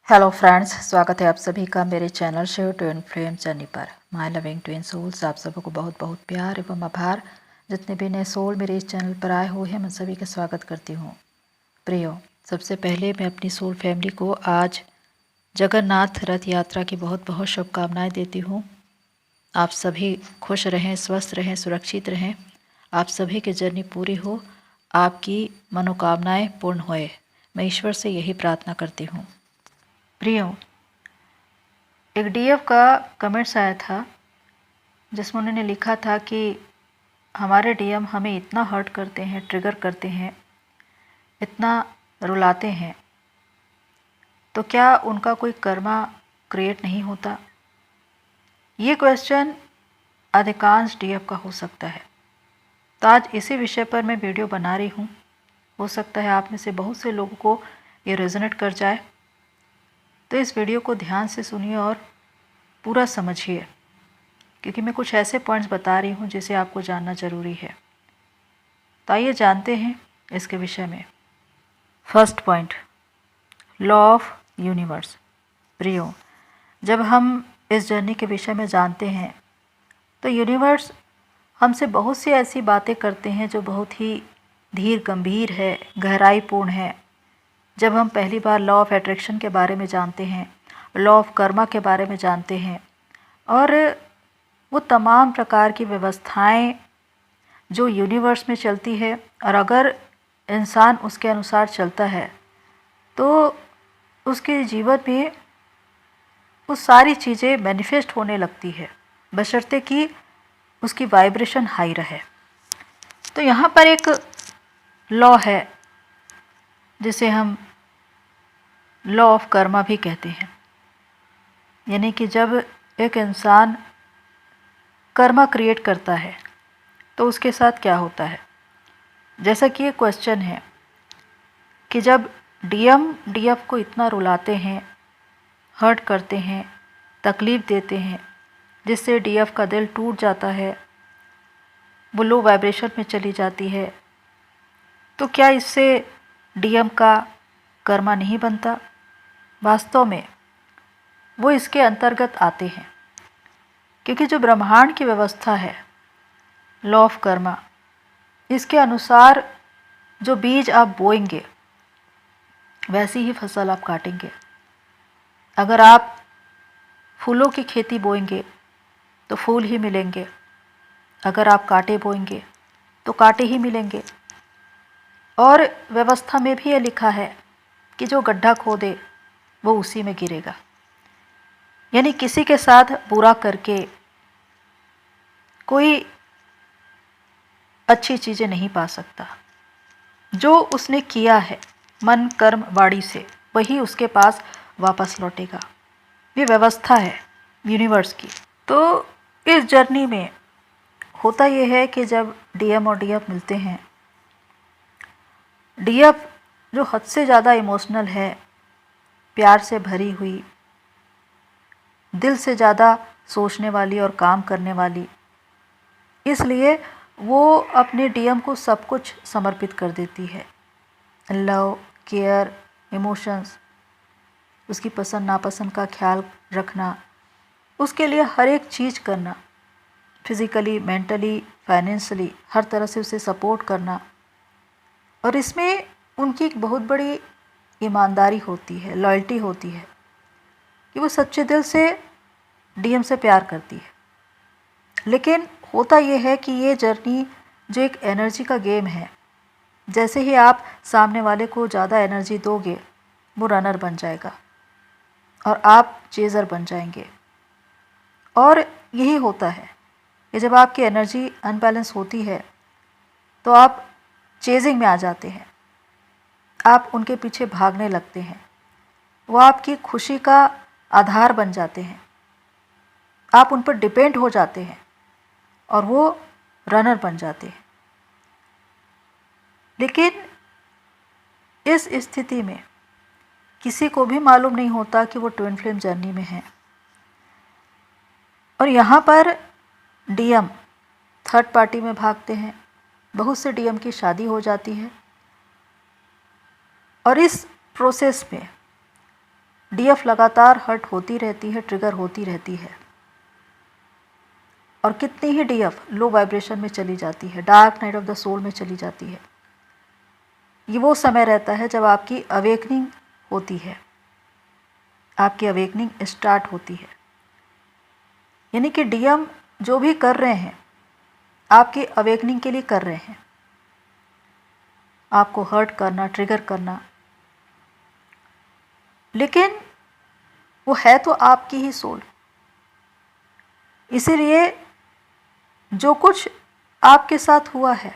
Hello friends, स्वागत है आप सभी का मेरे channel Shiv twin flame journey पर। माय लविंग ट्विन सोल्स, आप सबों को बहुत बहुत प्यार एवं आभार। जितने भी नए सोल मेरे इस चैनल पर आए हुए हैं, मैं सभी का स्वागत करती हूँ। प्रियो, सबसे पहले मैं अपनी सोल फैमिली को आज जगन्नाथ रथ यात्रा की बहुत बहुत शुभकामनाएँ देती हूँ। आप सभी खुश रहें, स्वस्थ रहें, सुरक्षित रहें। आप सभी की जर्नी पूरी हो, आपकी मनोकामनाएँ पूर्ण होए, मैं ईश्वर से यही प्रार्थना करती हूँ। प्रियो, एक डीएफ का कमेंट्स आया था जिसमें उन्होंने लिखा था कि हमारे डीएम हमें इतना हर्ट करते हैं, ट्रिगर करते हैं, इतना रुलाते हैं, तो क्या उनका कोई कर्मा क्रिएट नहीं होता? ये क्वेश्चन अधिकांश डीएफ का हो सकता है। तो आज इसी विषय पर मैं वीडियो बना रही हूँ। हो सकता है आप में से बहुत से लोगों को ये रेजोनेट कर जाए, तो इस वीडियो को ध्यान से सुनिए और पूरा समझिए, क्योंकि मैं कुछ ऐसे पॉइंट्स बता रही हूँ जिसे आपको जानना ज़रूरी है। तो आइए जानते हैं इसके विषय में। First point, law of universe. प्रियो, जब हम इस जर्नी के विषय में जानते हैं तो यूनिवर्स हमसे बहुत सी ऐसी बातें करते हैं जो बहुत ही धीर गंभीर है, गहराईपूर्ण है। जब हम पहली बार लॉ ऑफ अट्रैक्शन के बारे में जानते हैं, लॉ ऑफ कर्मा के बारे में जानते हैं, और वो तमाम प्रकार की व्यवस्थाएं जो यूनिवर्स में चलती है, और अगर इंसान उसके अनुसार चलता है तो उसके जीवन में वो सारी चीज़ें मैनिफेस्ट होने लगती है, बशर्ते कि उसकी वाइब्रेशन हाई रहे। तो यहाँ पर एक लॉ है जिसे हम लॉ ऑफ कर्मा भी कहते हैं, यानी कि जब एक इंसान कर्मा क्रिएट करता है तो उसके साथ क्या होता है। जैसा कि ये क्वेश्चन है कि जब डीएम डीएफ को इतना रुलाते हैं, हर्ट करते हैं, तकलीफ़ देते हैं, जिससे डीएफ का दिल टूट जाता है, वो लो वाइब्रेशन में चली जाती है, तो क्या इससे डीएम का कर्मा नहीं बनता? वास्तव में वो इसके अंतर्गत आते हैं, क्योंकि जो ब्रह्मांड की व्यवस्था है, लॉ ऑफ कर्मा, इसके अनुसार जो बीज आप बोएंगे वैसी ही फसल आप काटेंगे। अगर आप फूलों की खेती बोएंगे तो फूल ही मिलेंगे, अगर आप कांटे बोएंगे तो कांटे ही मिलेंगे। और व्यवस्था में भी ये लिखा है कि जो गड्ढा खोदे वो उसी में गिरेगा, यानी किसी के साथ बुरा करके कोई अच्छी चीज़ें नहीं पा सकता। जो उसने किया है मन कर्म वाणी से, वही उसके पास वापस लौटेगा। ये व्यवस्था है यूनिवर्स की। तो इस जर्नी में होता यह है कि जब डीएम और डीएफ मिलते हैं, डीएफ जो हद से ज़्यादा इमोशनल है, प्यार से भरी हुई, दिल से ज़्यादा सोचने वाली और काम करने वाली, इसलिए वो अपने डीएम को सब कुछ समर्पित कर देती है। लव, केयर, इमोशंस, उसकी पसंद नापसंद का ख्याल रखना, उसके लिए हर एक चीज़ करना, फिज़िकली, मेंटली, फाइनेंशियली, हर तरह से उसे सपोर्ट करना। और इसमें उनकी एक बहुत बड़ी ईमानदारी होती है, लॉयल्टी होती है, कि वो सच्चे दिल से डीएम से प्यार करती है। लेकिन होता यह है कि ये जर्नी जो एक एनर्जी का गेम है, जैसे ही आप सामने वाले को ज़्यादा एनर्जी दोगे, वो रनर बन जाएगा और आप चेज़र बन जाएंगे। और यही होता है कि जब आपकी एनर्जी अनबैलेंस होती है तो आप चेजिंग में आ जाते हैं, आप उनके पीछे भागने लगते हैं, वो आपकी खुशी का आधार बन जाते हैं, आप उन पर डिपेंड हो जाते हैं और वो रनर बन जाते हैं। लेकिन इस स्थिति में किसी को भी मालूम नहीं होता कि वो ट्विन फ्लेम जर्नी में है। और यहाँ पर डीएम थर्ड पार्टी में भागते हैं, बहुत से डीएम की शादी हो जाती है, और इस प्रोसेस में डीएफ लगातार हर्ट होती रहती है, ट्रिगर होती रहती है, और कितनी ही डीएफ लो वाइब्रेशन में चली जाती है, dark night of the soul में चली जाती है। ये वो समय रहता है जब आपकी अवेकनिंग होती है, आपकी अवेकनिंग स्टार्ट होती है। यानी कि डीएम जो भी कर रहे हैं आपकी अवेकनिंग के लिए कर रहे हैं, आपको हर्ट करना, ट्रिगर करना, लेकिन वो है तो आपकी ही सोल। इसीलिए जो कुछ आपके साथ हुआ है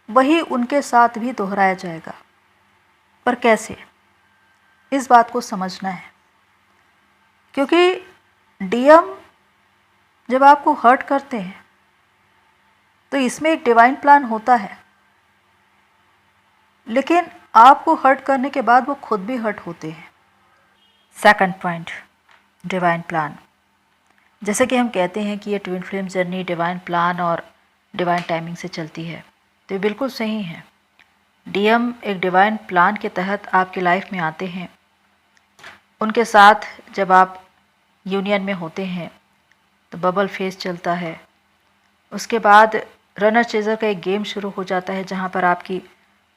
वही उनके साथ भी दोहराया जाएगा। पर कैसे, इस बात को समझना है, क्योंकि डीएम जब आपको हर्ट करते हैं तो इसमें एक डिवाइन प्लान होता है, लेकिन आपको हर्ट करने के बाद वो खुद भी हर्ट होते हैं। Second point, divine plan. जैसे कि हम कहते हैं कि ये twin flame journey divine plan और डिवाइन टाइमिंग से चलती है, तो ये बिल्कुल सही है। डीएम एक डिवाइन प्लान के तहत आपकी लाइफ में आते हैं। उनके साथ जब आप यूनियन में होते हैं तो बबल फेज चलता है। उसके बाद रनर चेजर का एक गेम शुरू हो जाता है जहाँ पर आपकी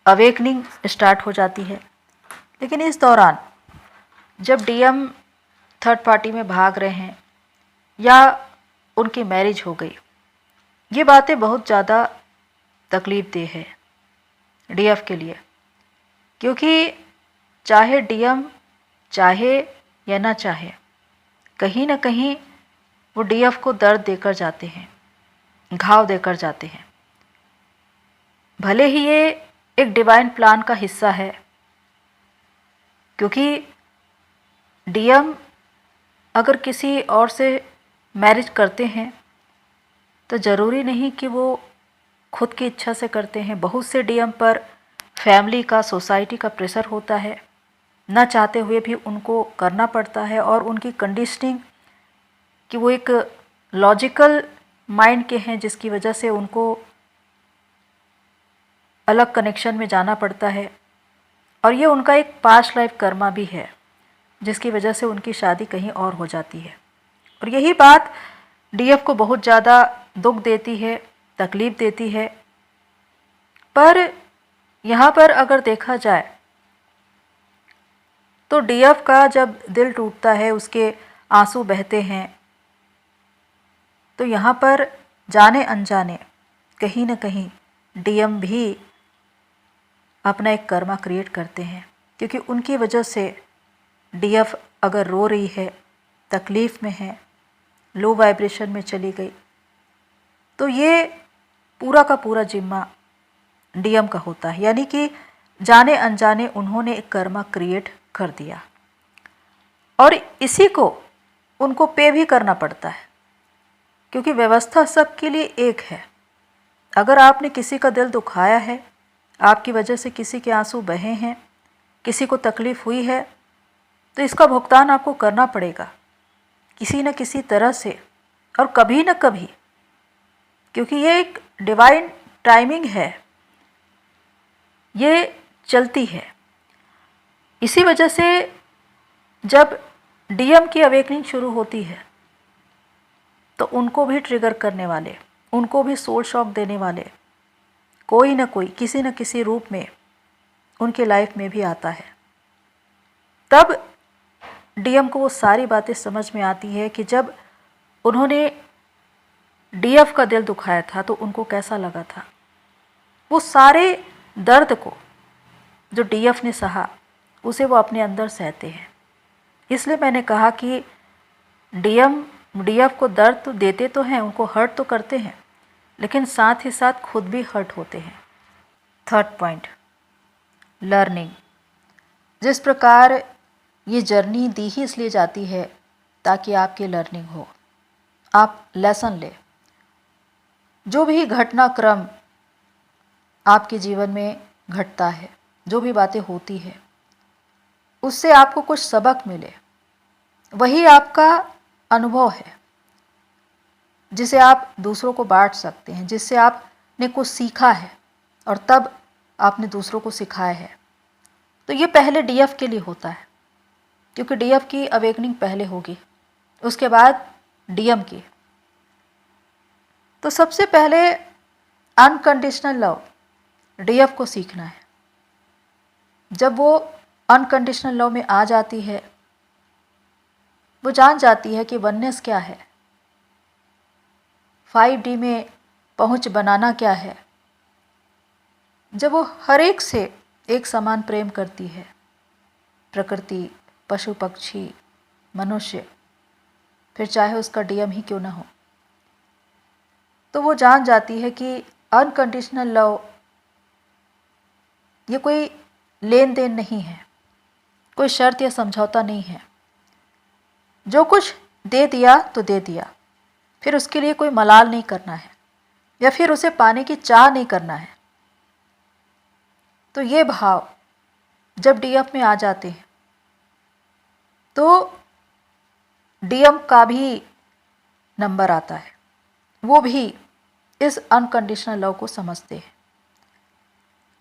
अवेकनिंग स्टार्ट हो जाती है। लेकिन इस दौरान जब डीएम थर्ड पार्टी में भाग रहे हैं या उनकी मैरिज हो गई, ये बातें बहुत ज़्यादा तकलीफ देह है डीएफ के लिए, क्योंकि चाहे डीएम चाहे या ना चाहे, कहीं ना कहीं वो डीएफ को दर्द देकर जाते हैं, घाव देकर जाते हैं। भले ही ये एक डिवाइन प्लान का हिस्सा है, क्योंकि डीएम अगर किसी और से मैरिज करते हैं तो ज़रूरी नहीं कि वो खुद की इच्छा से करते हैं। बहुत से डीएम पर फैमिली का, सोसाइटी का प्रेशर होता है, न चाहते हुए भी उनको करना पड़ता है, और उनकी कंडीशनिंग कि वो एक लॉजिकल माइंड के हैं जिसकी वजह से उनको अलग कनेक्शन में जाना पड़ता है। और ये उनका एक पास्ट लाइफ कर्मा भी है जिसकी वजह से उनकी शादी कहीं और हो जाती है। और यही बात डीएफ को बहुत ज़्यादा दुख देती है, तकलीफ़ देती है। पर यहाँ पर अगर देखा जाए तो डीएफ का जब दिल टूटता है, उसके आंसू बहते हैं, तो यहाँ पर जाने अनजाने कहीं न कहीं डीएम भी अपना एक कर्मा क्रिएट करते हैं, क्योंकि उनकी वजह से डीएफ अगर रो रही है, तकलीफ़ में है, लो वाइब्रेशन में चली गई, तो ये पूरा का पूरा जिम्मा डीएम का होता है। यानी कि जाने अनजाने उन्होंने एक कर्मा क्रिएट कर दिया, और इसी को उनको पे भी करना पड़ता है, क्योंकि व्यवस्था सबके लिए एक है। अगर आपने किसी का दिल दुखाया है, आपकी वजह से किसी के आंसू बहे हैं, किसी को तकलीफ़ हुई है, तो इसका भुगतान आपको करना पड़ेगा किसी न किसी तरह से, और कभी न कभी, क्योंकि ये एक डिवाइन टाइमिंग है, ये चलती है। इसी वजह से जब डीएम की अवेकनिंग शुरू होती है तो उनको भी ट्रिगर करने वाले, उनको भी सोल शॉक देने वाले कोई न कोई किसी न किसी रूप में उनके लाइफ में भी आता है। तब डीएम को वो सारी बातें समझ में आती है कि जब उन्होंने डीएफ का दिल दुखाया था तो उनको कैसा लगा था। वो सारे दर्द को जो डीएफ ने सहा, उसे वो अपने अंदर सहते हैं। इसलिए मैंने कहा कि डीएफ को दर्द तो देते तो हैं, उनको हर्ट तो करते हैं, लेकिन साथ ही साथ खुद भी हर्ट होते हैं। Third point, learning. जिस प्रकार ये जर्नी दी ही इसलिए जाती है ताकि आपकी लर्निंग हो, आप लेसन ले। जो भी घटनाक्रम आपके जीवन में घटता है, जो भी बातें होती है, उससे आपको कुछ सबक मिले, वही आपका अनुभव है जिसे आप दूसरों को बांट सकते हैं, जिससे आपने कुछ सीखा है और तब आपने दूसरों को सिखाया है। तो ये पहले डीएफ के लिए होता है। क्योंकि डीएफ की अवेकनिंग पहले होगी, उसके बाद डीएम की। तो सबसे पहले अनकंडीशनल लव डीएफ को सीखना है। जब वो अनकंडीशनल लव में आ जाती है, वो जान जाती है कि वननेस क्या है, 5D में पहुंच बनाना क्या है। जब वो हर एक से एक समान प्रेम करती है, प्रकृति, पशु पक्षी, मनुष्य, फिर चाहे उसका डीएम ही क्यों ना हो, तो वो जान जाती है कि अनकंडीशनल लव ये कोई लेन देन नहीं है, कोई शर्त या समझौता नहीं है। जो कुछ दे दिया तो दे दिया, फिर उसके लिए कोई मलाल नहीं करना है या फिर उसे पाने की चाह नहीं करना है। तो ये भाव जब डीएफ में आ जाते हैं तो डीएम का भी नंबर आता है, वो भी इस अनकंडीशनल लव को समझते हैं।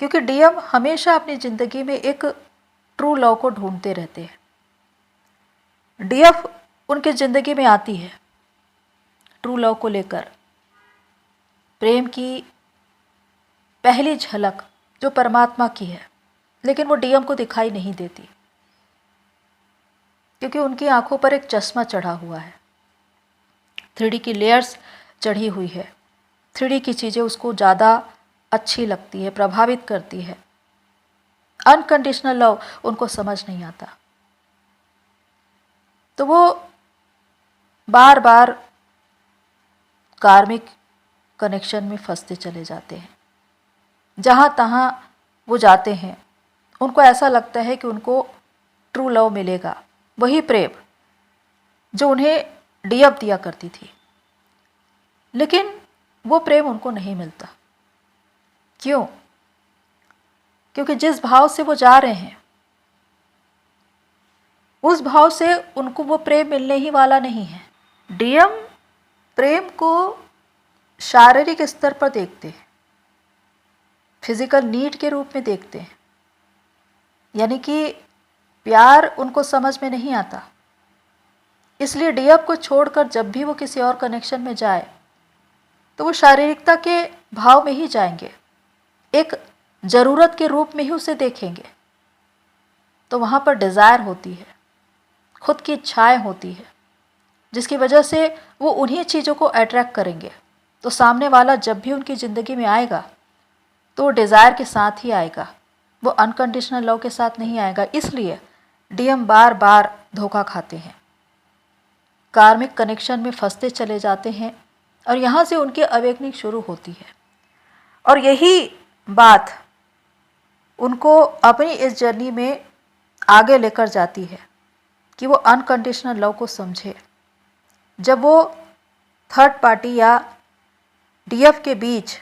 क्योंकि डीएम हमेशा अपनी ज़िंदगी में एक ट्रू लव को ढूंढते रहते हैं। डीएफ उनकी ज़िंदगी में आती है ट्रू लव को लेकर, प्रेम की पहली झलक जो परमात्मा की है, लेकिन वो डीएम को दिखाई नहीं देती क्योंकि उनकी आंखों पर एक चश्मा चढ़ा हुआ है, 3D की लेयर्स चढ़ी हुई है। 3D की चीज़ें उसको ज़्यादा अच्छी लगती है, प्रभावित करती है। अनकंडीशनल लव उनको समझ नहीं आता, तो वो बार बार कार्मिक कनेक्शन में फंसते चले जाते हैं। जहाँ तहाँ वो जाते हैं, उनको ऐसा लगता है कि उनको ट्रू लव मिलेगा, वही प्रेम जो उन्हें डीएफ दिया करती थी, लेकिन वो प्रेम उनको नहीं मिलता। क्यों? क्योंकि जिस भाव से वो जा रहे हैं उस भाव से उनको वो प्रेम मिलने ही वाला नहीं है। डीएम प्रेम को शारीरिक स्तर पर देखते हैं, फिजिकल नीड के रूप में देखते हैं, यानी कि प्यार उनको समझ में नहीं आता। इसलिए डीएफ को छोड़कर जब भी वो किसी और कनेक्शन में जाए तो वो शारीरिकता के भाव में ही जाएंगे, एक ज़रूरत के रूप में ही उसे देखेंगे। तो वहाँ पर डिज़ायर होती है, खुद की इच्छाएं होती है, जिसकी वजह से वो उन्हीं चीज़ों को अट्रैक्ट करेंगे। तो सामने वाला जब भी उनकी ज़िंदगी में आएगा तो डिज़ायर के साथ ही आएगा, वो अनकंडीशनल लव के साथ नहीं आएगा। इसलिए डीएम बार बार धोखा खाते हैं, कार्मिक कनेक्शन में फंसते चले जाते हैं और यहाँ से उनकी अवेकनिंग शुरू होती है। और यही बात उनको अपनी इस जर्नी में आगे लेकर जाती है कि वो अनकंडीशनल लव को समझे। जब वो थर्ड पार्टी या डीएफ के बीच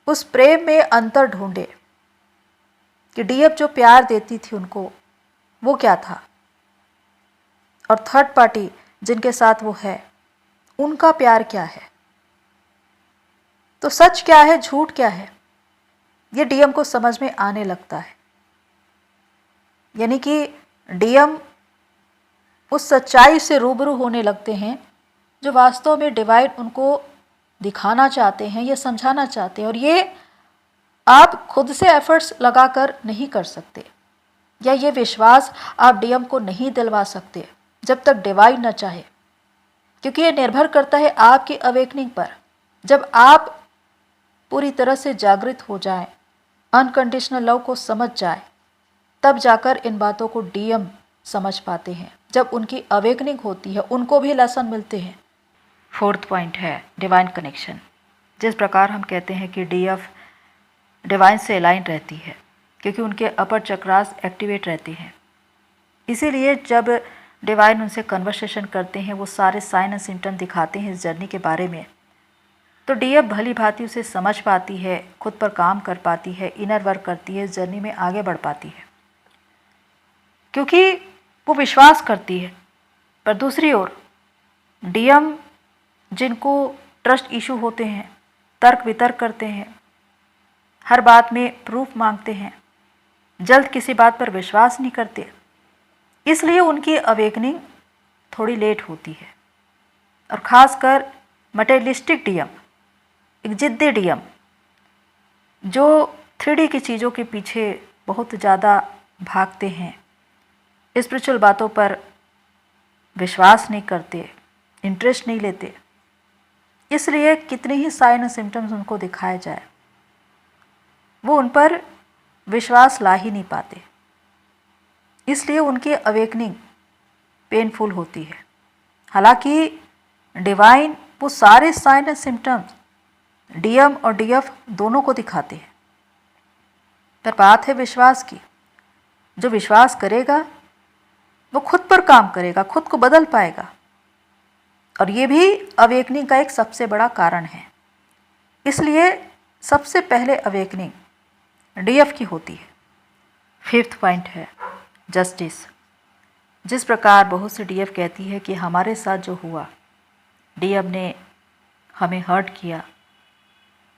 उस प्रेम में अंतर ढूंढे कि डीएफ जो प्यार देती थी उनको वो क्या था, और थर्ड पार्टी जिनके साथ वो है उनका प्यार क्या है, तो सच क्या है, झूठ क्या है, ये डीएम को समझ में आने लगता है। यानी कि डीएम उस सच्चाई से रूबरू होने लगते हैं जो वास्तव में डिवाइन उनको दिखाना चाहते हैं, ये समझाना चाहते हैं। और ये आप खुद से एफर्ट्स लगाकर नहीं कर सकते, या ये विश्वास आप डीएम को नहीं दिलवा सकते जब तक डिवाइन न चाहे, क्योंकि ये निर्भर करता है आपकी अवेकनिंग पर। जब आप पूरी तरह से जागृत हो जाएं, अनकंडीशनल लव को समझ जाएं, तब जाकर इन बातों को डीएम समझ पाते हैं। जब उनकी अवेकनिंग होती है उनको भी लेसन मिलते हैं। फोर्थ पॉइंट है डिवाइन कनेक्शन। जिस प्रकार हम कहते हैं कि डीएफ डिवाइन से अलाइन रहती है क्योंकि उनके अपर चक्रास एक्टिवेट रहते हैं, इसीलिए जब डिवाइन उनसे कन्वर्सेशन करते हैं, वो सारे साइन एंड सिम्टम दिखाते हैं इस जर्नी के बारे में, तो डीएफ भली भांति उसे समझ पाती है, खुद पर काम कर पाती है, इनर वर्क करती है, इस जर्नी में आगे बढ़ पाती है क्योंकि वो विश्वास करती है। पर दूसरी ओर डीएम जिनको ट्रस्ट इशू होते हैं, तर्क वितर्क करते हैं, हर बात में प्रूफ मांगते हैं, जल्द किसी बात पर विश्वास नहीं करते, इसलिए उनकी अवेकनिंग थोड़ी लेट होती है। और ख़ासकर मटेरियलिस्टिक डीएम, एक जिद्दी डीएम जो 3D की चीज़ों के पीछे बहुत ज़्यादा भागते हैं, स्पिरिचुअल बातों पर विश्वास नहीं करते, इंटरेस्ट नहीं लेते, इसलिए कितने ही साइन और सिम्टम्स उनको दिखाए जाए वो उन पर विश्वास ला ही नहीं पाते। इसलिए उनकी अवेकनिंग पेनफुल होती है। हालांकि डिवाइन वो सारे साइन और सिम्टम्स डीएम और डीएफ दोनों को दिखाते हैं, पर बात है विश्वास की। जो विश्वास करेगा वो खुद पर काम करेगा, खुद को बदल पाएगा। और ये भी अवेकनिंग का एक सबसे बड़ा कारण है। इसलिए सबसे पहले अवेकनिंग डीएफ की होती है। 5th पॉइंट है जस्टिस। जिस प्रकार बहुत सी डीएफ कहती है कि हमारे साथ जो हुआ, डीएफ ने हमें हर्ट किया,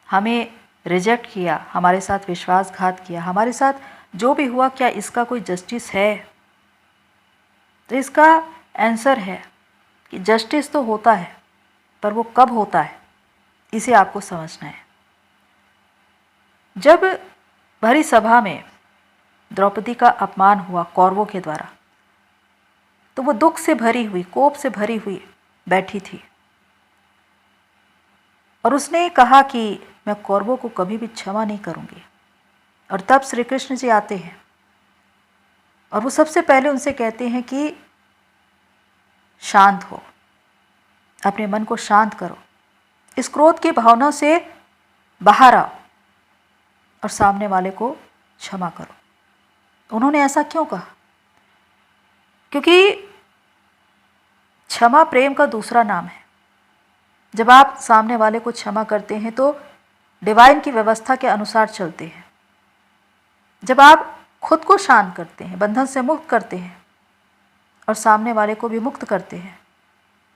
हमें रिजेक्ट किया, हमारे साथ विश्वासघात किया, हमारे साथ जो भी हुआ, क्या इसका कोई जस्टिस है? तो इसका आंसर है कि जस्टिस तो होता है, पर वो कब होता है इसे आपको समझना है। जब भरी सभा में द्रौपदी का अपमान हुआ कौरवों के द्वारा, तो वो दुख से भरी हुई, कोप से भरी हुई बैठी थी और उसने कहा कि मैं कौरवों को कभी भी क्षमा नहीं करूंगी। और तब श्री कृष्ण जी आते हैं और वो सबसे पहले उनसे कहते हैं कि शांत हो, अपने मन को शांत करो, इस क्रोध की भावना से बाहर आओ और सामने वाले को क्षमा करो। उन्होंने ऐसा क्यों कहा? क्योंकि क्षमा प्रेम का दूसरा नाम है। जब आप सामने वाले को क्षमा करते हैं तो डिवाइन की व्यवस्था के अनुसार चलते हैं। जब आप खुद को शांत करते हैं, बंधन से मुक्त करते हैं और सामने वाले को भी मुक्त करते हैं,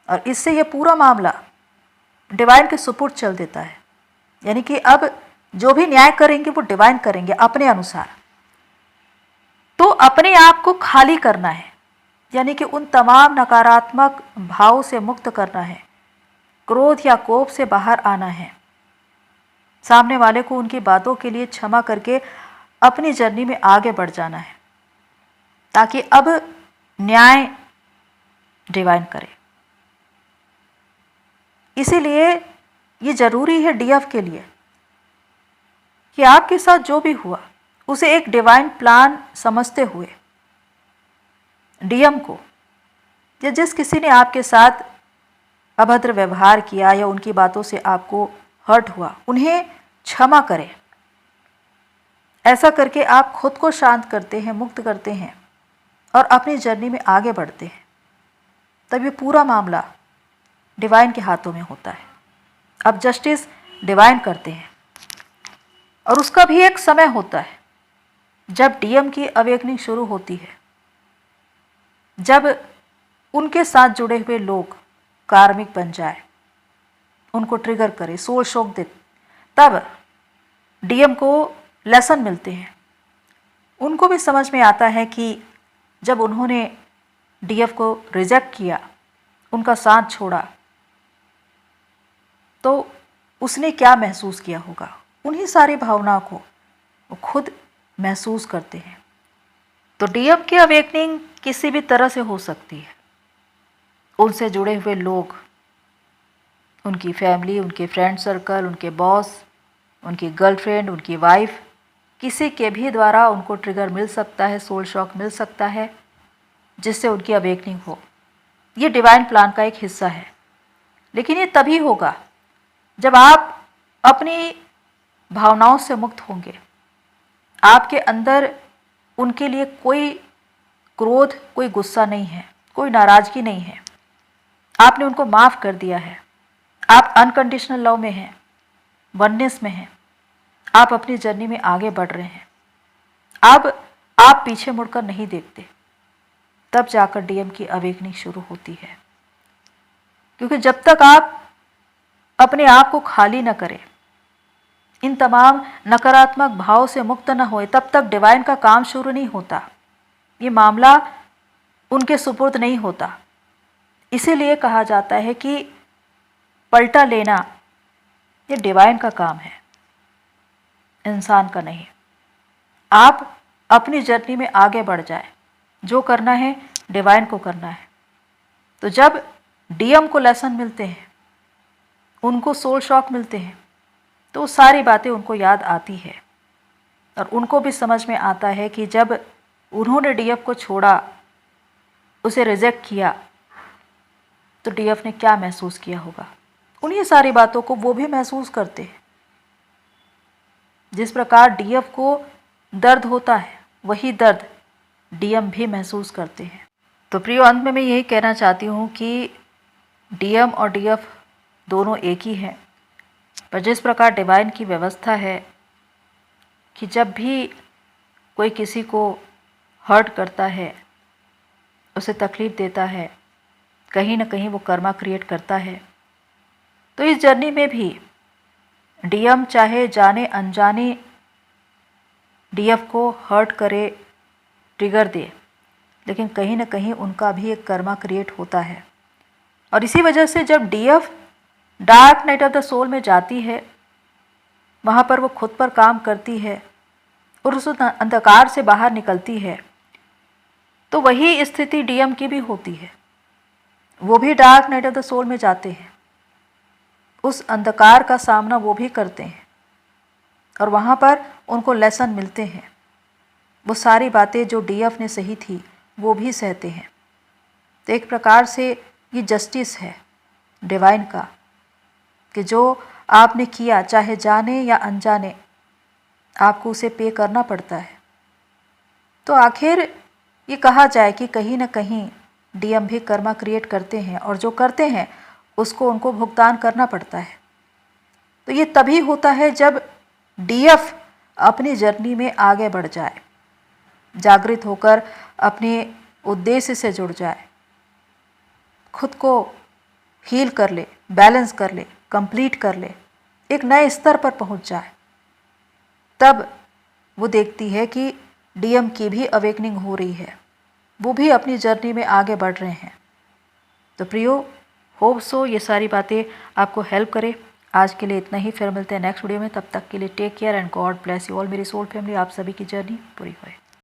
और इससे यह पूरा मामला डिवाइन के सुपुर्द चल देता है। यानी कि अब जो भी न्याय करेंगे वो डिवाइन करेंगे अपने अनुसार। तो अपने आप को खाली करना है, यानी कि उन तमाम नकारात्मक भावों से मुक्त करना है, क्रोध या कोप से बाहर आना है, सामने वाले को उनकी बातों के लिए क्षमा करके अपनी जर्नी में आगे बढ़ जाना है, ताकि अब न्याय डिवाइन करे। इसीलिए ये जरूरी है डीएफ के लिए कि आपके साथ जो भी हुआ उसे एक डिवाइन प्लान समझते हुए डीएम को, या जिस किसी ने आपके साथ अभद्र व्यवहार किया या उनकी बातों से आपको हर्ट हुआ, उन्हें क्षमा करें। ऐसा करके आप खुद को शांत करते हैं, मुक्त करते हैं और अपनी जर्नी में आगे बढ़ते हैं। तब ये पूरा मामला डिवाइन के हाथों में होता है। अब जस्टिस डिवाइन करते हैं और उसका भी एक समय होता है जब डीएम की अवेकनिंग शुरू होती है, जब उनके साथ जुड़े हुए लोग कार्मिक बन जाए, उनको ट्रिगर करे, सोल शॉक दे, तब डीएम को लेसन मिलते हैं। उनको भी समझ में आता है कि जब उन्होंने डीएफ को रिजेक्ट किया, उनका साथ छोड़ा, तो उसने क्या महसूस किया होगा। उन्हीं सारी भावनाओं को वो खुद महसूस करते हैं। तो डीएम की अवेकनिंग किसी भी तरह से हो सकती है। उनसे जुड़े हुए लोग, उनकी फैमिली, उनके फ्रेंड सर्कल, उनके बॉस, उनकी गर्लफ्रेंड, उनकी वाइफ, किसी के भी द्वारा उनको ट्रिगर मिल सकता है, सोल शॉक मिल सकता है, जिससे उनकी अवेकनिंग हो। ये डिवाइन प्लान का एक हिस्सा है। लेकिन ये तभी होगा जब आप अपनी भावनाओं से मुक्त होंगे, आपके अंदर उनके लिए कोई क्रोध, कोई गुस्सा नहीं है, कोई नाराज़गी नहीं है, आपने उनको माफ़ कर दिया है, आप अनकंडीशनल लव में हैं, वननेस में हैं, आप अपनी जर्नी में आगे बढ़ रहे हैं। अब आप पीछे मुड़कर नहीं देखते, तब जाकर डीएम की अवेकनिंग शुरू होती है। क्योंकि जब तक आप अपने आप को खाली न करें, इन तमाम नकारात्मक भाव से मुक्त न होए, तब तक डिवाइन का काम शुरू नहीं होता। ये मामला उनके सुपुर्द नहीं होता। इसीलिए कहा जाता है कि पलटा लेना ये डिवाइन का काम है, इंसान का नहीं। आप अपनी जर्नी में आगे बढ़ जाए, जो करना है डिवाइन को करना है। तो जब डीएम को लेसन मिलते हैं, उनको सोल शॉक मिलते हैं, तो सारी बातें उनको याद आती है और उनको भी समझ में आता है कि जब उन्होंने डीएफ को छोड़ा, उसे रिजेक्ट किया, तो डीएफ ने क्या महसूस किया होगा। उन्हीं सारी बातों को वो भी महसूस करते हैं। जिस प्रकार डीएफ को दर्द होता है, वही दर्द डीएम भी महसूस करते हैं। तो प्रियो, अंत में मैं यही कहना चाहती हूँ कि डीएम और डीएफ दोनों एक ही हैं, पर जिस प्रकार डिवाइन की व्यवस्था है कि जब भी कोई किसी को हर्ट करता है, उसे तकलीफ़ देता है, कहीं ना कहीं वो कर्मा क्रिएट करता है। तो इस जर्नी में भी डीएम चाहे जाने अनजाने डीएफ को हर्ट करे, ट्रिगर दे, लेकिन कहीं ना कहीं उनका भी एक कर्मा क्रिएट होता है। और इसी वजह से जब DF dark night of the soul में जाती है, वहाँ पर वो खुद पर काम करती है और उस अंधकार से बाहर निकलती है, तो वही स्थिति डीएम की भी होती है। वो भी dark night of the soul में जाते हैं, उस अंधकार का सामना वो भी करते हैं और वहाँ पर उनको लेसन मिलते हैं। वो सारी बातें जो डीएफ ने सही थी वो भी सहते हैं। तो एक प्रकार से ये जस्टिस है डिवाइन का कि जो आपने किया, चाहे जाने या अनजाने, आपको उसे पे करना पड़ता है। तो आखिर ये कहा जाए कि कहीं ना कहीं डीएम भी कर्मा क्रिएट करते हैं और जो करते हैं उसको उनको भुगतान करना पड़ता है। तो ये तभी होता है जब डीएफ अपनी जर्नी में आगे बढ़ जाए, जागृत होकर अपने उद्देश्य से जुड़ जाए, खुद को हील कर ले, बैलेंस कर ले, कंप्लीट कर ले, एक नए स्तर पर पहुंच जाए। तब वो देखती है कि डीएम की भी अवेकनिंग हो रही है, वो भी अपनी जर्नी में आगे बढ़ रहे हैं। तो प्रियो, होप सो ये सारी बातें आपको हेल्प करे। आज के लिए इतना ही, फिर मिलते हैं नेक्स्ट वीडियो में। तब तक के लिए take care and God bless you all. मेरी सोल फैमिली, आप सभी की जर्नी पूरी होए।